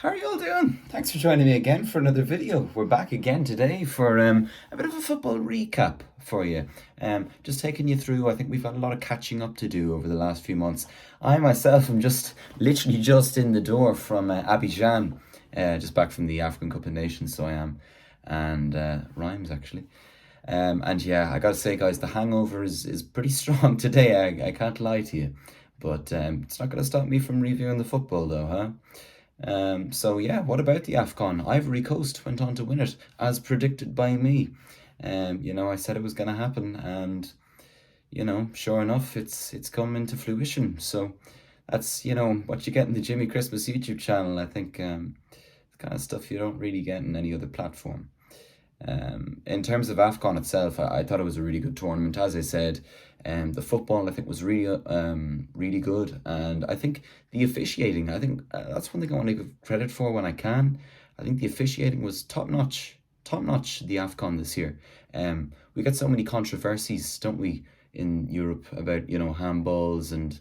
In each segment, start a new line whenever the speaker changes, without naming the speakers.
How are you all doing? Thanks for joining me again for another video. We're back again today for a bit of a football recap for you. Just taking you through, I think we've got a lot of catching up to do over the last few months. I myself am literally just in the door from Abidjan, just back from the African Cup of Nations, so I am, and rhymes actually. And yeah, I gotta say, guys, the hangover is pretty strong today. I can't lie to you, but it's not gonna stop me from reviewing the football, though, huh? So yeah, what about the AFCON? Ivory Coast went on to win it, as predicted by me. I said it was gonna happen, and sure enough, it's come into fruition. So that's what you get in the Jimmy Christmas YouTube channel. I think the kind of stuff you don't really get in any other platform. In terms of AFCON itself, I thought it was a really good tournament. As I said, the football I think was really good, and I think the officiating. I think that's one thing I want to give credit for when I can. I think the officiating was top notch, top notch. The AFCON this year. We get so many controversies, don't we, in Europe about handballs and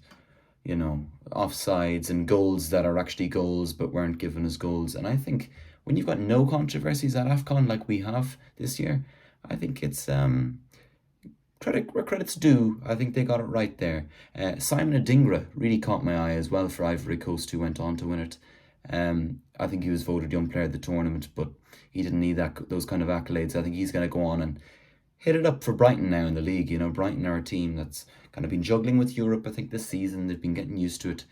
offsides and goals that are actually goals but weren't given as goals. And I think when you've got no controversies at AFCON like we have this year, I think it's credit where credit's due. I think they got it right there. Simon Adingra really caught my eye as well for Ivory Coast, who went on to win it. I think he was voted young player of the tournament, but he didn't need those kind of accolades. I think he's going to go on and hit it up for Brighton now in the league. Brighton are a team that's kind of been juggling with Europe, I think, this season. They've been getting used to it.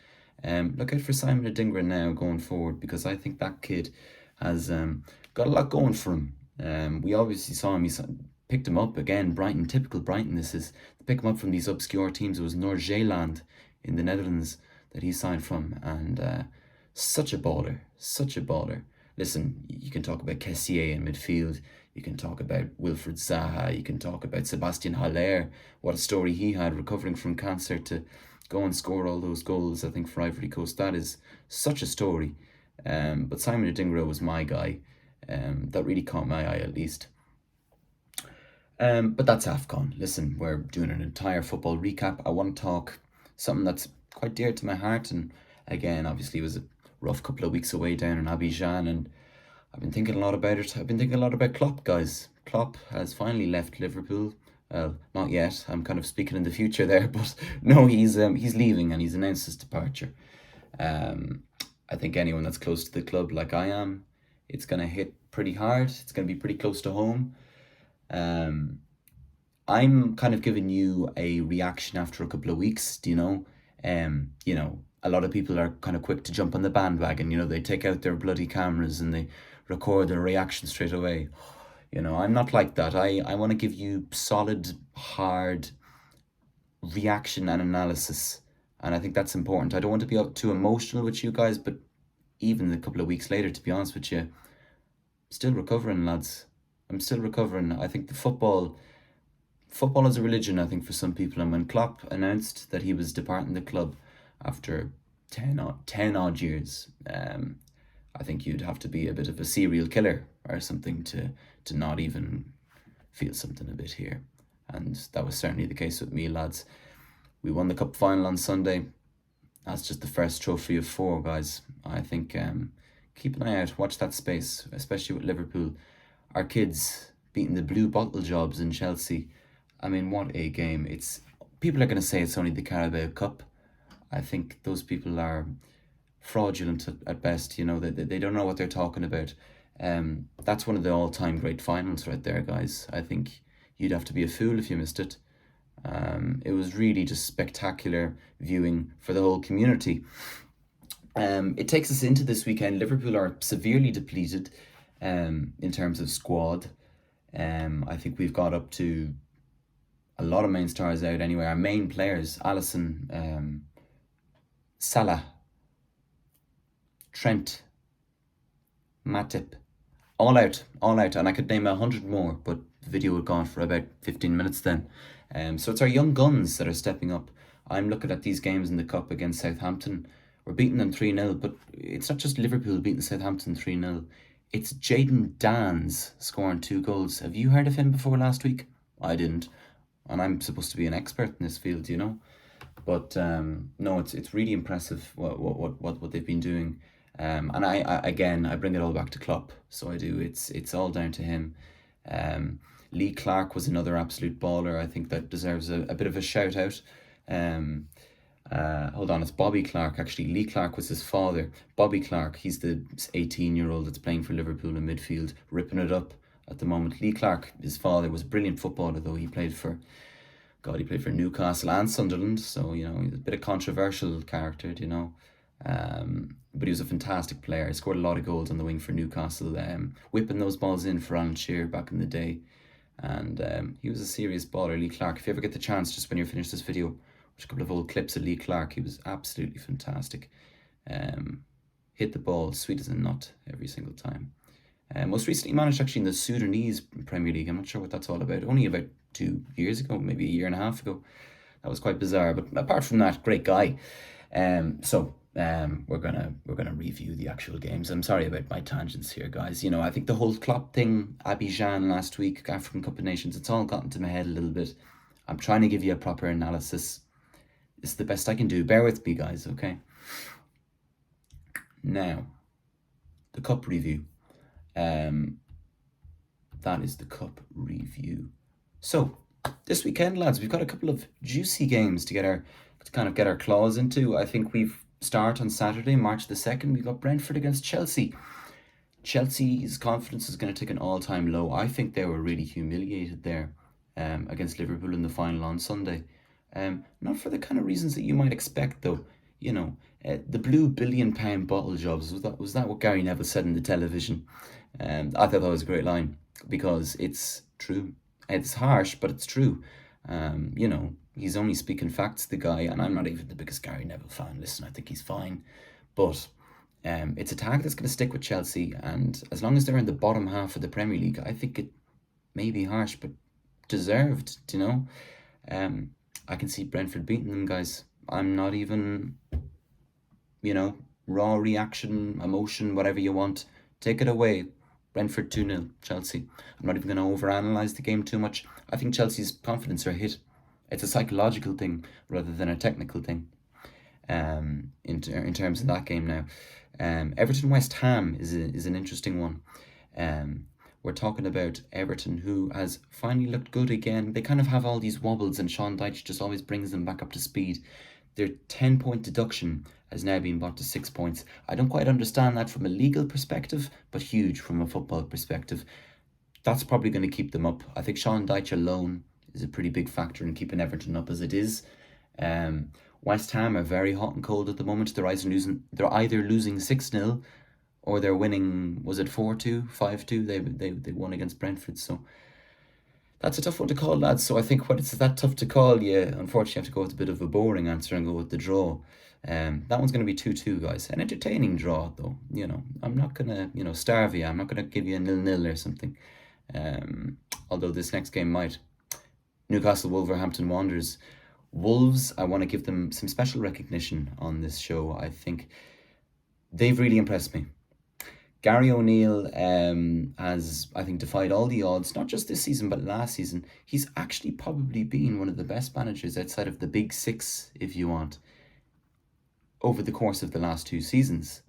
Look out for Simon Adingra now going forward, because I think that kid has got a lot going for him. We obviously saw him. Picked him up again. Brighton, typical Brighton. This is to pick him up from these obscure teams. It was Noord-Zeeland in the Netherlands that he signed from, and such a baller, such a baller. Listen, you can talk about Kessié in midfield. You can talk about Wilfried Zaha. You can talk about Sebastian Haller. What a story he had, recovering from cancer to go and score all those goals, I think, for Ivory Coast. That is such a story. But Simon Adingra was my guy. That really caught my eye, at least. But that's AFCON. Listen, we're doing an entire football recap. I want to talk something that's quite dear to my heart. And again, obviously, it was a rough couple of weeks away down in Abidjan, and I've been thinking a lot about it. I've been thinking a lot about Klopp, guys. Klopp has finally left Liverpool. Well, not yet. I'm kind of speaking in the future there, but no, he's leaving, and he's announced his departure. I think anyone that's close to the club, like I am, it's gonna hit pretty hard. It's gonna be pretty close to home. I'm kind of giving you a reaction after a couple of weeks. A lot of people are kind of quick to jump on the bandwagon. They take out their bloody cameras and they record their reaction straight away. I'm not like that. I want to give you solid, hard reaction and analysis. And I think that's important. I don't want to be too emotional with you guys, but even a couple of weeks later, to be honest with you, still recovering, lads. I'm still recovering. I think the football is a religion, I think, for some people. And when Klopp announced that he was departing the club after 10 odd years, I think you'd have to be a bit of a serial killer or something to not even feel something a bit here. And that was certainly the case with me, lads. We won the cup final on Sunday. That's just the first trophy of 4, guys. I think keep an eye out, watch that space, especially with Liverpool. Our kids beating the blue bottle jobs in Chelsea. I mean, what a game. People are going to say it's only the Carabao Cup. I think those people are fraudulent at best. They don't know what they're talking about. That's one of the all-time great finals right there, guys. I think you'd have to be a fool if you missed it. It was really just spectacular viewing for the whole community. It takes us into this weekend. Liverpool are severely depleted in terms of squad. I think we've got up to a lot of main stars out anyway. Our main players, Alisson, Salah, Trent, Matip, all out. And I could name 100 more, but the video would go on for about 15 minutes then. So it's our young guns that are stepping up. I'm looking at these games in the Cup against Southampton. We're beating them 3-0, but it's not just Liverpool beating Southampton 3-0. It's Jayden Dans scoring 2 goals. Have you heard of him before last week? I didn't. And I'm supposed to be an expert in this field, But no, it's really impressive what they've been doing. And I bring it all back to Klopp. So I do. It's all down to him. Um, Lee Clark was another absolute baller. I think that deserves a bit of a shout out. Um, Hold on, it's Bobby Clark actually. Lee Clark was his father. Bobby Clark, he's the 18-year-old that's playing for Liverpool in midfield, ripping it up at the moment. Lee Clark, his father, was a brilliant footballer, though. He played for Newcastle and Sunderland, so, he's a bit of controversial character, But he was a fantastic player. He scored a lot of goals on the wing for Newcastle, whipping those balls in for Alan Shearer back in the day. And he was a serious baller, Lee Clark. If you ever get the chance, just when you're finished this video, watch a couple of old clips of Lee Clark. He was absolutely fantastic. Hit the ball sweet as a nut every single time. Most recently managed actually in the Sudanese Premier League. I'm not sure what that's all about. Only about 2 years ago, maybe a year and a half ago. That was quite bizarre. But apart from that, great guy. We're gonna review the actual games. I'm sorry about my tangents here, guys. I think the whole Klopp thing, Abidjan last week, African Cup of Nations, it's all gotten to my head a little bit. I'm trying to give you a proper analysis. It's the best I can do. Bear with me, guys, okay? Now, the cup review. That is the cup review. So, this weekend, lads, we've got a couple of juicy games to kind of get our claws into. I think we've start on Saturday, March the 2nd. We've got Brentford against Chelsea. Chelsea's confidence is going to take an all-time low. I think they were really humiliated there against Liverpool in the final on Sunday. Not for the kind of reasons that you might expect, though. The blue £1 billion bottle jobs, was that what Gary Neville said in the television? I thought that was a great line, because it's true. It's harsh, but it's true. He's only speaking facts, the guy, and I'm not even the biggest Gary Neville fan. Listen, I think he's fine. But it's a tag that's going to stick with Chelsea, and as long as they're in the bottom half of the Premier League, I think it may be harsh, but deserved, I can see Brentford beating them, guys. I'm not even, raw reaction, emotion, whatever you want. Take it away. Brentford 2-0, Chelsea. I'm not even going to overanalyze the game too much. I think Chelsea's confidence are hit. It's a psychological thing rather than a technical thing. In terms of that game now, Everton West Ham is an interesting one. We're talking about Everton, who has finally looked good again. They kind of have all these wobbles, and Sean Dyche just always brings them back up to speed. Their 10-point deduction has now been brought to 6 points. I don't quite understand that from a legal perspective, but huge from a football perspective. That's probably going to keep them up. I think Sean Dyche alone is a pretty big factor in keeping Everton up as it is. West Ham are very hot and cold at the moment. They're either losing 6-0 or they're winning, was it 4-2, 5-2? They won against Brentford. So that's a tough one to call, lads. So I think when it's that tough to call, you unfortunately have to go with a bit of a boring answer and go with the draw. That one's going to be 2-2, guys. An entertaining draw, though. I'm not going to, starve you. I'm not going to give you a 0-0 or something. Although this next game might. Newcastle Wolverhampton Wanderers. Wolves, I want to give them some special recognition on this show. I think they've really impressed me. Gary O'Neill has, I think, defied all the odds, not just this season, but last season. He's actually probably been one of the best managers outside of the Big Six, if you want, over the course of the last 2 seasons.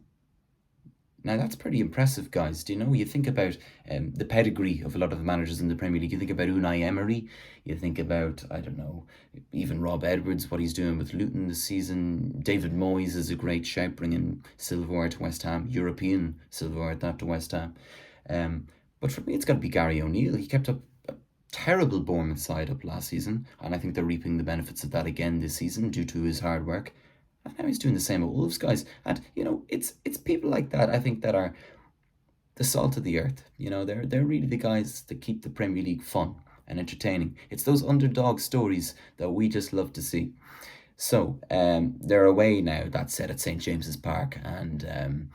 Now, that's pretty impressive, guys. You think about the pedigree of a lot of the managers in the Premier League. You think about Unai Emery. You think about, I don't know, even Rob Edwards, what he's doing with Luton this season. David Moyes is a great shout, bringing silverware to West Ham, European silverware at that to West Ham. But for me, it's got to be Gary O'Neill. He kept up a terrible Bournemouth side up last season, and I think they're reaping the benefits of that again this season due to his hard work. And now he's doing the same at Wolves, guys. And, it's people like that, I think, that are the salt of the earth. They're really the guys that keep the Premier League fun and entertaining. It's those underdog stories that we just love to see. So, they're away now, that said, at St. James's Park. And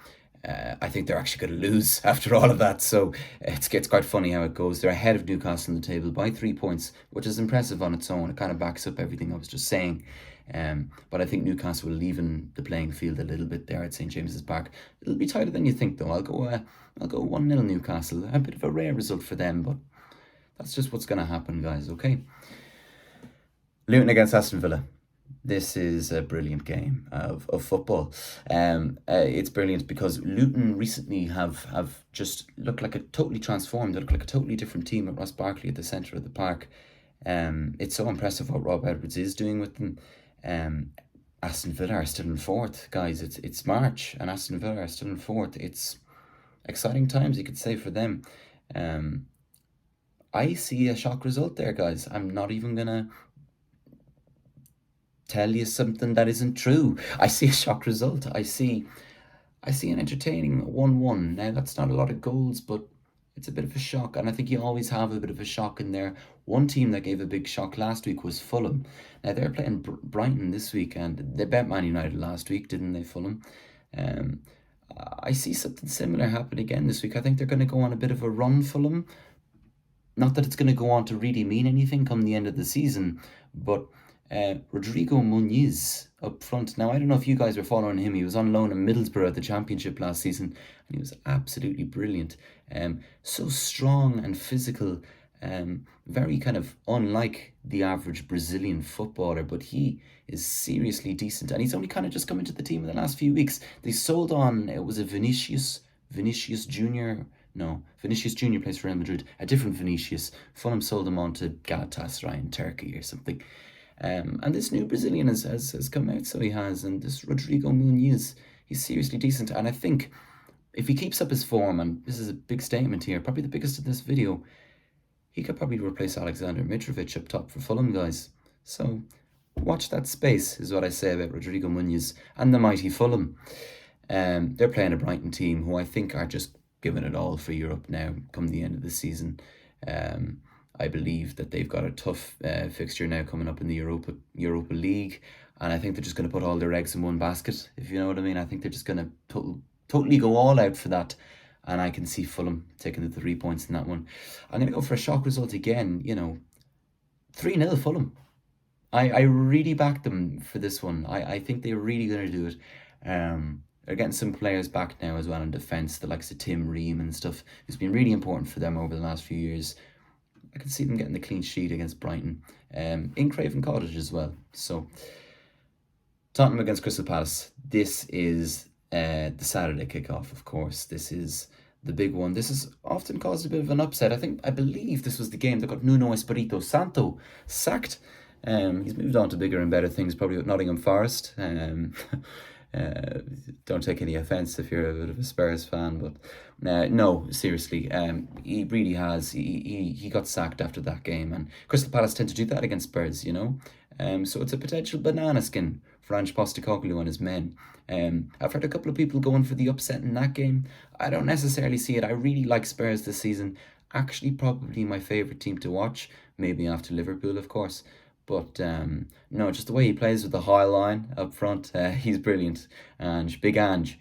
I think they're actually going to lose after all of that. So, it's quite funny how it goes. They're ahead of Newcastle on the table by 3 points, which is impressive on its own. It kind of backs up everything I was just saying. But I think Newcastle will even the playing field a little bit there at St. James's Park. It'll be tighter than you think, though. I'll go 1-0 Newcastle. A bit of a rare result for them, but that's just what's going to happen, guys, okay? Luton against Aston Villa. This is a brilliant game of football. It's brilliant because Luton recently have just looked like a totally transformed. They look like a totally different team with Ross Barkley at the centre of the park. It's so impressive what Rob Edwards is doing with them. Um, Aston Villa are still in fourth, guys. It's March and Aston Villa are still in fourth. It's exciting times, you could say, for them. Um, I see a shock result there, guys. I'm not even gonna tell you something that isn't true. I see a shock result. I see an entertaining 1-1. Now that's not a lot of goals, but it's a bit of a shock, and I think you always have a bit of a shock in there. One team that gave a big shock last week was Fulham. Now they're playing Brighton this week, and they bet Man United last week, didn't they, Fulham? Um, I see something similar happen again this week. I think they're going to go on a bit of a run, Fulham. Not that it's going to go on to really mean anything come the end of the season, but Rodrigo Muniz up front. Now, I don't know if you guys were following him. He was on loan in Middlesbrough at the Championship last season, and he was absolutely brilliant. So strong and physical, very kind of unlike the average Brazilian footballer, but he is seriously decent, and he's only kind of just come into the team in the last few weeks. They sold on, it was a Vinicius Junior. No, Vinicius Junior plays for Real Madrid. A different Vinicius. Fulham sold him on to Galatasaray in Turkey or something. And this new Brazilian has come out, so he has. And this Rodrigo Muniz, he's seriously decent. And I think if he keeps up his form, and this is a big statement here, probably the biggest of this video, he could probably replace Alexander Mitrovic up top for Fulham, guys. So watch that space, is what I say about Rodrigo Muniz and the mighty Fulham. They're playing a Brighton team who I think are just giving it all for Europe now come the end of the season. I believe that they've got a tough fixture now coming up in the Europa League, and I think they're just going to put all their eggs in one basket, if you know what I mean. I think they're just going to totally go all out for that, and I can see Fulham taking the 3 points in that one. I'm going to go for a shock result again, 3-0 Fulham. I really back them for this one. I think they're really going to do it. They're getting some players back now as well in defence, the likes of Tim Ream and stuff, who's been really important for them over the last few years. I can see them getting the clean sheet against Brighton, in Craven Cottage as well. So, Tottenham against Crystal Palace. This is the Saturday kickoff, of course. This is the big one. This has often caused a bit of an upset. I believe this was the game that got Nuno Espirito Santo sacked. He's moved on to bigger and better things, probably with Nottingham Forest. Don't take any offence if you're a bit of a Spurs fan, but no, seriously, he really has. He got sacked after that game, and Crystal Palace tend to do that against Spurs, so it's a potential banana skin for Ange Postecoglou and his men. I've heard a couple of people going for the upset in that game. I don't necessarily see it. I really like Spurs this season. Actually, probably my favourite team to watch, maybe after Liverpool, of course. But no, just the way he plays with the high line up front, he's brilliant. And Big Ange,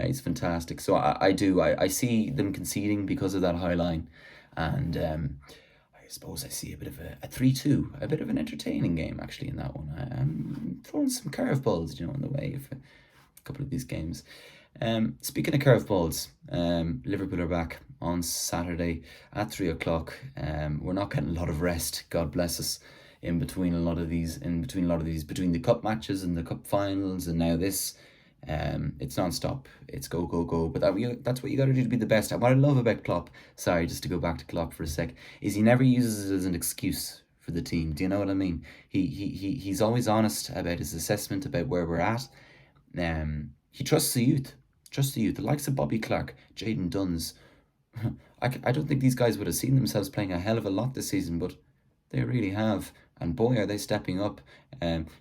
he's fantastic. So I see them conceding because of that high line. And I suppose I see a bit of a 3-2, a bit of an entertaining game actually in that one. I'm throwing some curveballs, in the way of a couple of these games. Speaking of curveballs, Liverpool are back on Saturday at 3 o'clock. We're not getting a lot of rest, God bless us, between between the cup matches and the cup finals and now this. It's non-stop. It's go, go, go. But that's what you got to do to be the best. What I love about Klopp, sorry, just to go back to Klopp for a sec, is he never uses it as an excuse for the team. Do you know what I mean? He's always honest about his assessment about where we're at. He trusts the youth. The likes of Bobby Clark, Jayden Duns. I don't think these guys would have seen themselves playing a hell of a lot this season, but they really have. And boy, are they stepping up.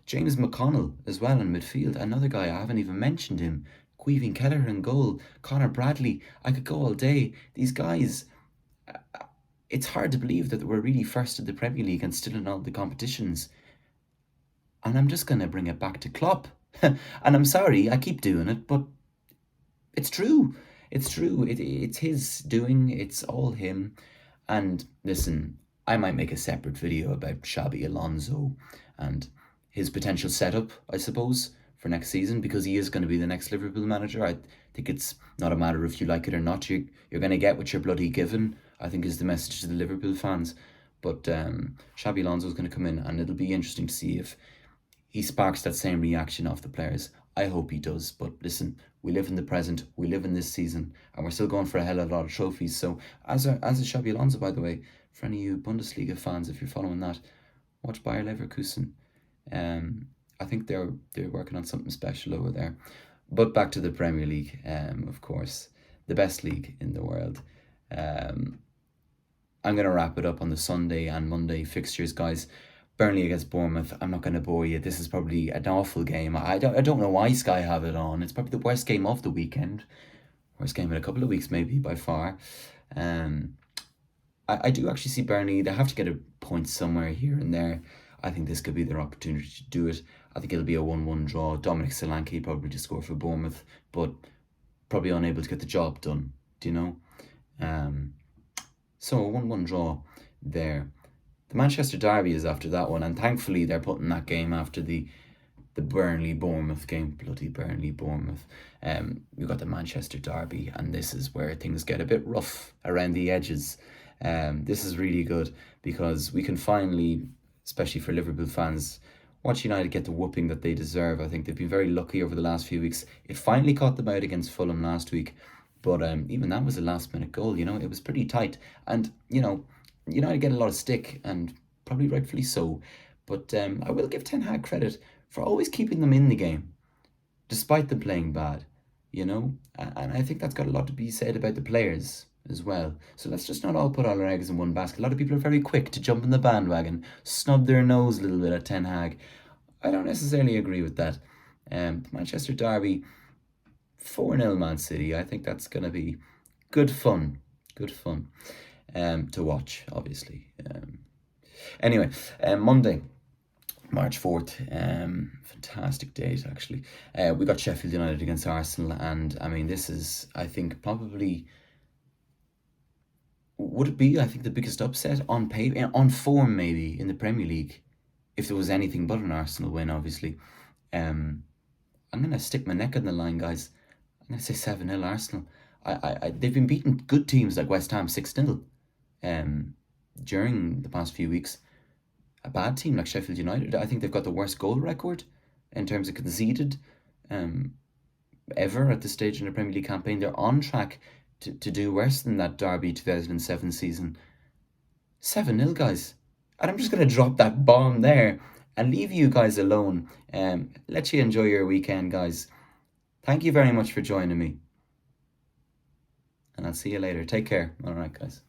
James McConnell as well in midfield. Another guy, I haven't even mentioned him. Queeving Kelleher in goal. Connor Bradley. I could go all day. These guys, it's hard to believe that we're really first in the Premier League and still in all the competitions. And I'm just going to bring it back to Klopp. And I'm sorry, I keep doing it, but it's true. It's true. It's his doing. It's all him. And listen, I might make a separate video about Xabi Alonso and his potential setup, I suppose, for next season, because he is going to be the next Liverpool manager. I think it's not a matter if you like it or not. You're going to get what you're bloody given, I think, is the message to the Liverpool fans. But Xabi Alonso is going to come in, and it'll be interesting to see if he sparks that same reaction off the players. I hope he does. But listen, we live in the present, we live in this season, and we're still going for a hell of a lot of trophies. So, as is Xabi Alonso, by the way, for any of you Bundesliga fans, if you're following that, watch Bayer Leverkusen. I think they're working on something special over there. But back to the Premier League, of course, the best league in the world. Um, I'm going to wrap it up on the Sunday and Monday fixtures, guys. Burnley against Bournemouth. I'm not going to bore you. This is probably an awful game. I don't know why Sky have it on. It's probably the worst game of the weekend. Worst game in a couple of weeks, maybe, by far. Um, I do actually see Burnley. They have to get a point somewhere here and there. I think this could be their opportunity to do it. I think it'll be a 1-1 draw. Dominic Solanke probably to score for Bournemouth, but probably unable to get the job done. Do you know? Um, so a 1-1 draw there. The Manchester Derby is after that one, and thankfully they're putting that game after the Burnley Bournemouth game. Bloody Burnley Bournemouth. We've got the Manchester Derby, and this is where things get a bit rough around the edges. This is really good because we can finally, especially for Liverpool fans, watch United get the whooping that they deserve. I think they've been very lucky over the last few weeks. It finally caught them out against Fulham last week, but even that was a last minute goal. It was pretty tight, and United get a lot of stick, and probably rightfully so. But I will give Ten Hag credit for always keeping them in the game, despite them playing bad. And I think that's got a lot to be said about the players as well. So let's just not all put all our eggs in one basket. A lot of people are very quick to jump on the bandwagon, snub their nose a little bit at Ten Hag. I don't necessarily agree with that. Manchester Derby, 4-0 Man City. I think that's going to be good fun. Good fun to watch, obviously. Anyway, Monday, March 4th. Fantastic date, actually. We got Sheffield United against Arsenal, and I mean, this is, I think, probably, would it be, I think, the biggest upset on paper, on form maybe, in the Premier League, if there was anything but an Arsenal win, obviously. I'm going to stick my neck on the line, guys. I'm going to say 7-0 Arsenal. They've been beating good teams like West Ham 6-0 during the past few weeks. A bad team like Sheffield United, I think they've got the worst goal record in terms of conceded ever at this stage in the Premier League campaign. They're on track to do worse than that Derby 2007 season. 7-0, guys. And I'm just going to drop that bomb there and leave you guys alone. Let you enjoy your weekend, guys. Thank you very much for joining me. And I'll see you later. Take care. All right, guys.